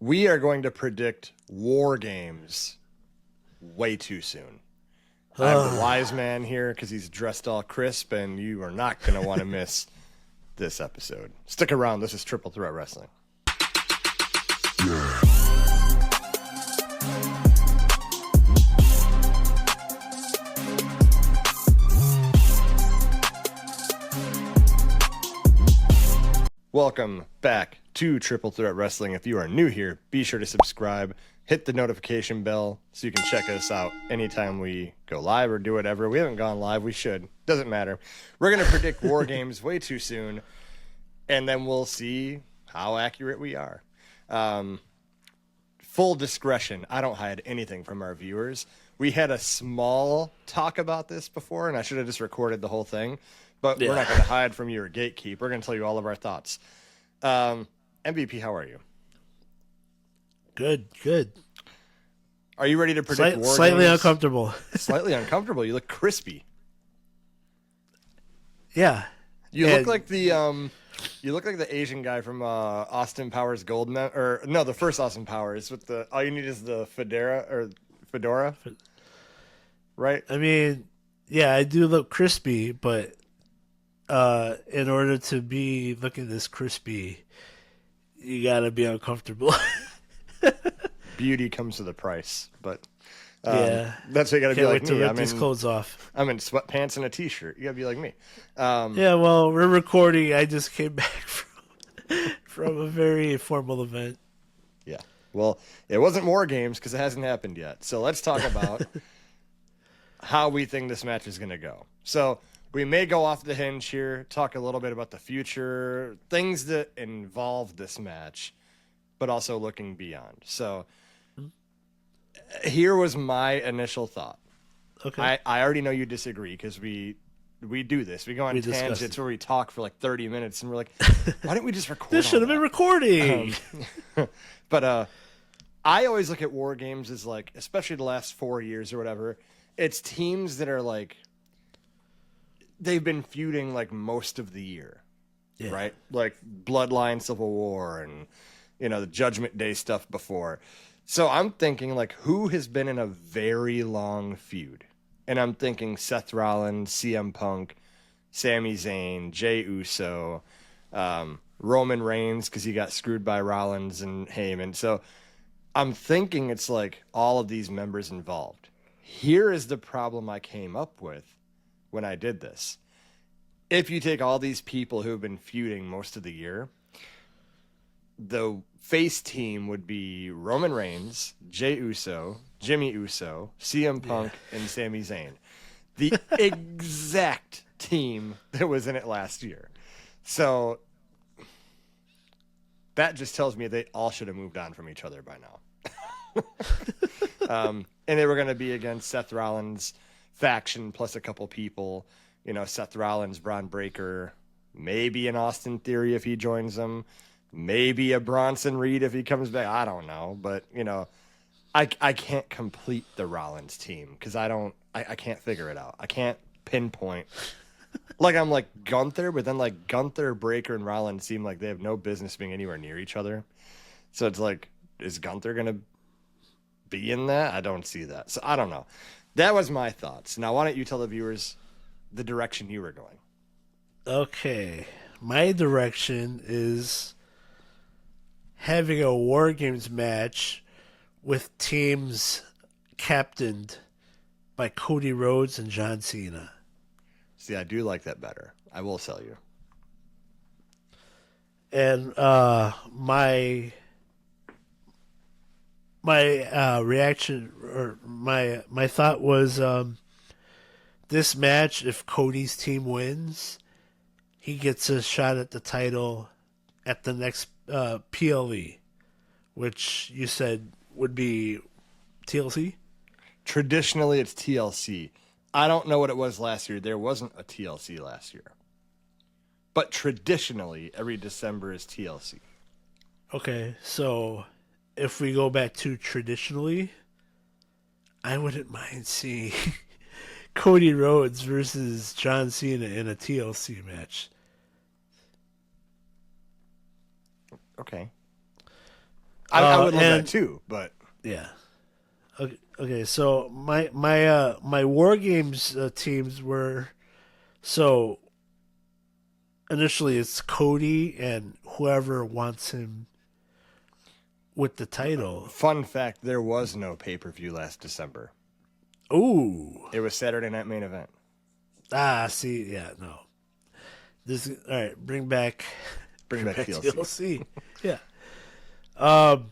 We are going to predict war games way too soon. I'm the wise man here because he's dressed all crisp, and you are not going to want to miss this episode. Stick around. This is Triple Threat Wrestling. Welcome back to Triple Threat Wrestling. If you are new here, be sure to subscribe, hit the notification bell so you can check us out anytime we go live or do whatever. We haven't gone live. We should. Doesn't matter. We're going to predict war games way too soon, and then we'll see how accurate we are. Full discretion. I don't hide anything from our viewers. We had a small talk about this before, and I should have just recorded the whole thing. But we're not going to hide from you or gatekeep. We're going to tell you all of our thoughts. MVP, how are you? Good. Are you ready to predict war slightly games? Uncomfortable. Slightly uncomfortable. You look crispy. Yeah. You look like the Asian guy from Austin Powers Gold the first Austin Powers with the all you need is the fedora. Right? I mean, yeah, I do look crispy, but in order to be looking this crispy, you gotta be uncomfortable. Beauty comes with a price, but yeah, that's what you gotta Can't be wait like to me. rip these clothes off. I'm in sweatpants and a t-shirt. You gotta be like me. Yeah, well, we're recording. I just came back from a very formal event. Yeah. Well, it wasn't war games because it hasn't happened yet. So let's talk about how we think this match is gonna go. So we may go off the hinge here, talk a little bit about the future, things that involve this match, but also looking beyond. So here was my initial thought. Okay. I already know you disagree because we do this. We go on tangents where we talk for like 30 minutes and we're like, why didn't we just record This should have been recording. But I always look at war games as like, especially the last 4 years or whatever, it's teams that are like, they've been feuding like most of the year, right? Like Bloodline, Civil War, and the Judgment Day stuff before. So I'm thinking like, who has been in a very long feud? And I'm thinking Seth Rollins, CM Punk, Sami Zayn, Jey Uso, Roman Reigns because he got screwed by Rollins and Heyman. So I'm thinking it's like all of these members involved. Here is the problem I came up with when I did this. If you take all these people who have been feuding most of the year, the face team would be Roman Reigns, Jey Uso, Jimmy Uso, CM Punk, and Sami Zayn. The exact team that was in it last year. So that just tells me they all should have moved on from each other by now. And they were going to be against Seth Rollins' faction plus a couple people. Seth Rollins, Braun Breaker, maybe an Austin Theory if he joins them, maybe a Bronson Reed if he comes back. I don't know, but I can't complete the Rollins team because I can't figure it out. I can't pinpoint. Like I'm like Gunther, but then like Gunther, Breaker, and Rollins seem like they have no business being anywhere near each other. So it's like, is Gunther gonna be in that? I don't see that. So I don't know. That was my thoughts. Now why don't you tell the viewers the direction you were going? Okay. My direction is having a War Games match with teams captained by Cody Rhodes and John Cena. See, I do like that better. I will tell you. And my reaction or my thought was this match, if Cody's team wins, he gets a shot at the title at the next PLE, which you said would be TLC? Traditionally, it's TLC. I don't know what it was last year. There wasn't a TLC last year. But traditionally, every December is TLC. Okay, so if we go back to traditionally, I wouldn't mind seeing Cody Rhodes versus John Cena in a TLC match. Okay. I would love that and too, but yeah. Okay. So my War Games teams were so initially it's Cody and whoever wants him with the title. fun fact, there was no pay-per-view last December. Ooh. It was Saturday Night Main Event. See, yeah, no. This all right. Bring back TLC. TLC. Yeah. Um.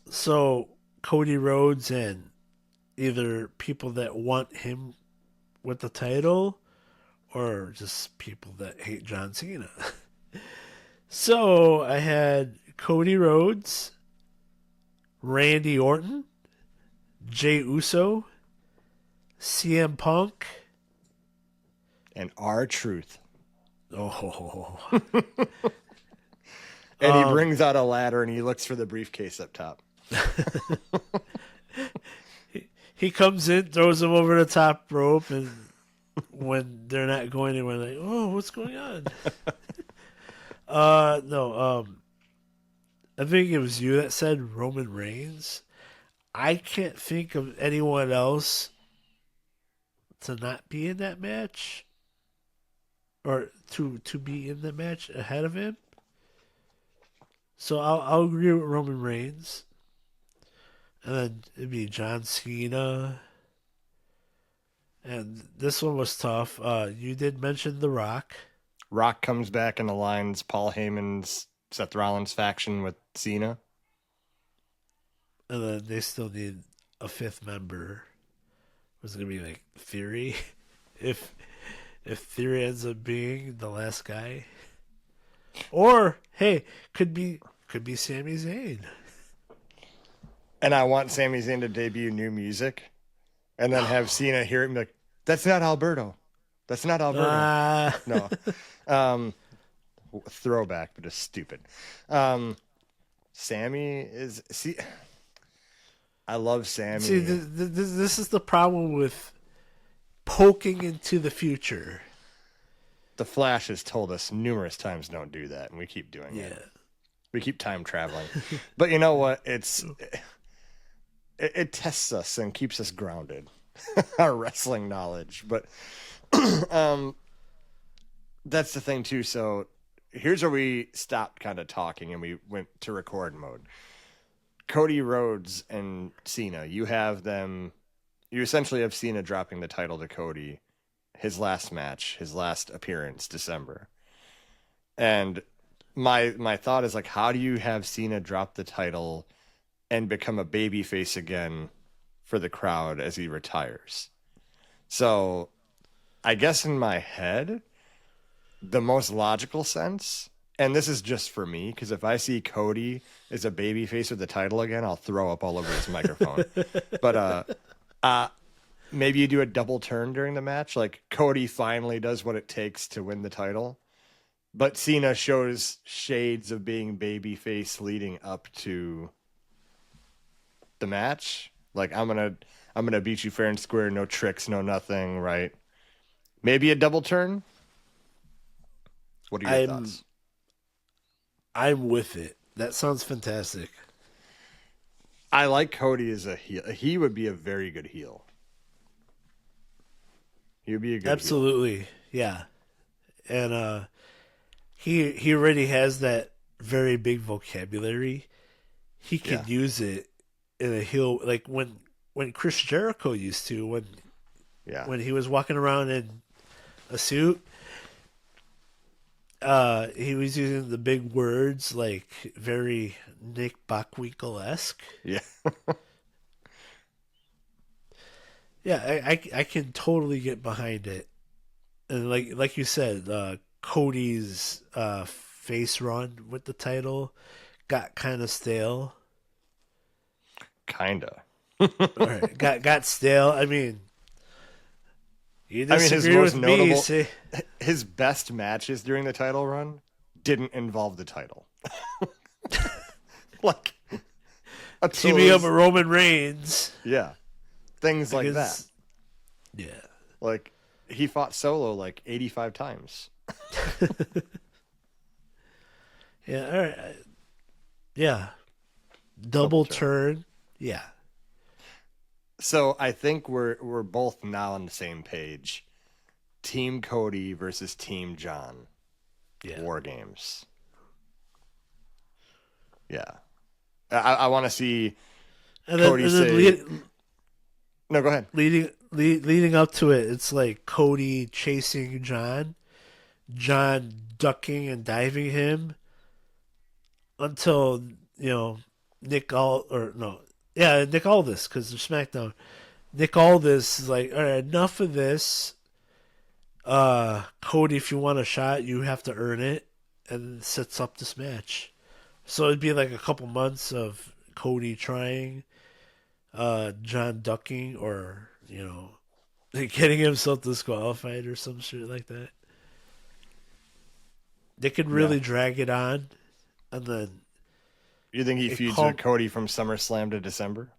So Cody Rhodes and either people that want him with the title, or just people that hate John Cena. So I had Cody Rhodes, Randy Orton, Jey Uso, CM Punk, And R-Truth. oh, And he brings out a ladder and he looks for the briefcase up top. he comes in, throws him over the top rope, and when they're not going anywhere, like, oh, what's going on? No, I think it was you that said Roman Reigns. I can't think of anyone else to not be in that match, or to be in the match ahead of him. So I'll agree with Roman Reigns, and then it'd be John Cena. And this one was tough. You did mention The Rock. Rock comes back and aligns Paul Heyman's Seth Rollins faction with Cena. And then they still need a fifth member. Was it gonna be like Theory? if Theory ends up being the last guy, or hey, could be Sami Zayn. And I want Sami Zayn to debut new music, and then have Cena hear it and be like, "That's not Alberto. That's not Alberto." No, throwback, but just stupid. Sammy is I love Sammy. See, this is the problem with poking into the future. The Flash has told us numerous times don't do that, and we keep doing Yeah. it. We keep time traveling. But you know what? It tests us and keeps us grounded. Our wrestling knowledge. But that's the thing too. So here's where we stopped kind of talking and we went to record mode. Cody Rhodes and Cena, you essentially have Cena dropping the title to Cody, his last match, his last appearance, December. And my thought is like, how do you have Cena drop the title and become a babyface again for the crowd as he retires? So I guess in my head, the most logical sense, and this is just for me, because if I see Cody as a babyface with the title again, I'll throw up all over his microphone. But maybe you do a double turn during the match. Like Cody finally does what it takes to win the title, but Cena shows shades of being babyface leading up to the match. Like I'm gonna beat you fair and square, no tricks, no nothing, right? Maybe a double turn. What are your thoughts? I'm with it. That sounds fantastic. I like Cody as a heel. He would be a very good heel. He would be a good Absolutely, heel. yeah. And he already has that very big vocabulary. He can use it in a heel, like when Chris Jericho used to, when he was walking around in a suit. He was using the big words, like very Nick Bockwinkel-esque. Yeah. Yeah, I can totally get behind it. And like you said, Cody's face run with the title got kind of stale. Kinda. Right, got stale. I mean, you his disagree most with notable, me. See? his best matches during the title run didn't involve the title. Like Teaming up with Roman Reigns. Yeah. Things like that. Yeah. Like he fought Solo like 85 times. Yeah, all right. Yeah. double turn. Yeah. So I think we're both now on the same page. Team Cody versus Team John. Yeah. War Games. Yeah. I want to see Cody say... No, go ahead. Leading up to it, it's like Cody chasing John, John ducking and diving him until, Nick Aldis, because they're SmackDown. Nick Aldis is like, all right, enough of this. Cody, if you want a shot, you have to earn it, and sets up this match. So it'd be like a couple months of Cody trying, John ducking, or getting himself disqualified or some shit like that. They could really drag it on, and then you think he feuds with Cody from SummerSlam to December?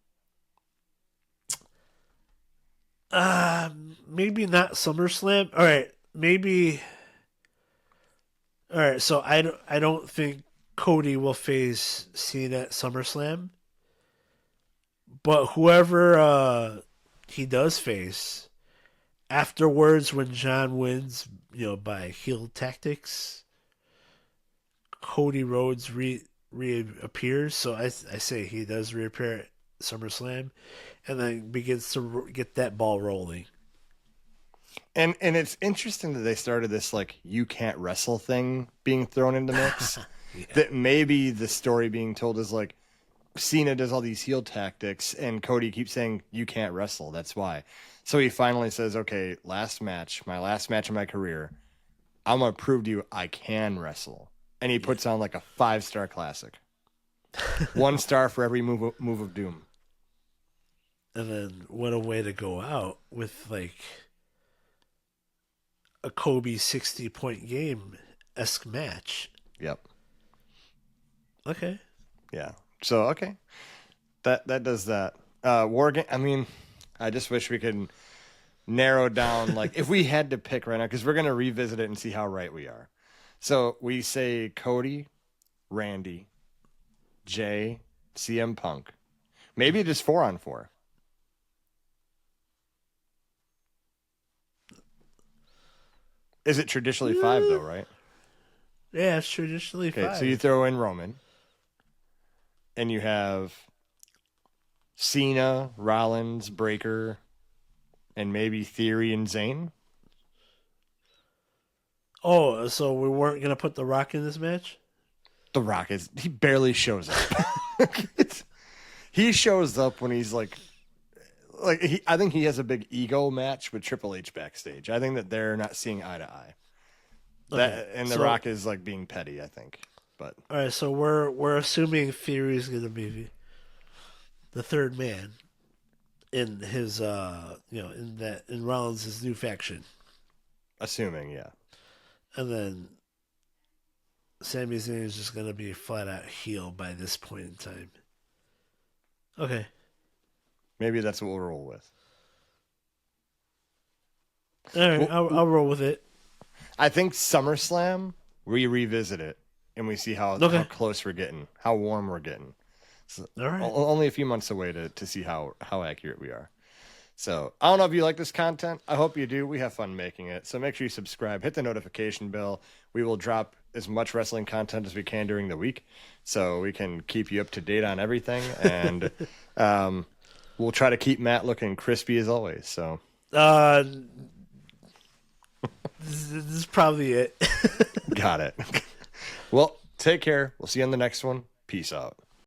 Maybe not SummerSlam. All right, maybe. All right, so I don't think Cody will face Cena at SummerSlam, but whoever he does face afterwards, when John wins, by heel tactics, Cody Rhodes reappears. So I say he does reappear at SummerSlam, and then begins to get that ball rolling. And it's interesting that they started this like you can't wrestle thing being thrown into mix. Yeah. That maybe the story being told is like Cena does all these heel tactics and Cody keeps saying you can't wrestle. That's why. So he finally says, okay, my last match of my career, I'm gonna prove to you I can wrestle. And he puts on like a 5-star classic. 1 star for every move of doom. And then what a way to go out with like a Kobe 60-point game-esque match. Yep. Okay. Yeah. So okay. That does that. War game. I mean, I just wish we could narrow down like if we had to pick right now, because we're gonna revisit it and see how right we are. So we say Cody, Randy, Jay, CM Punk. Maybe just 4-on-4. Is it traditionally 5 though, right? Yeah, it's traditionally 5. So you throw in Roman. And you have Cena, Rollins, Breaker, and maybe Theory and Zayn. Oh, so we weren't going to put The Rock in this match? The Rock he barely shows up. He shows up when he's I think he has a big ego match with Triple H backstage. I think that they're not seeing eye to eye. Okay, The Rock is like being petty, I think. But all right, so we're assuming Theory is going to be the third man in his in Rollins' new faction. Assuming, yeah. And then Sami Zayn is just going to be flat out heel by this point in time. Okay. Maybe that's what we'll roll with. All right, I'll roll with it. I think SummerSlam, we revisit it. And we see how close we're getting, how warm we're getting. So all right. Only a few months away to see how accurate we are. So I don't know if you like this content. I hope you do. We have fun making it. So make sure you subscribe, hit the notification bell. We will drop as much wrestling content as we can during the week, so we can keep you up to date on everything. And we'll try to keep Matt looking crispy as always. So this is probably it. Got it. Well, take care. We'll see you on the next one. Peace out.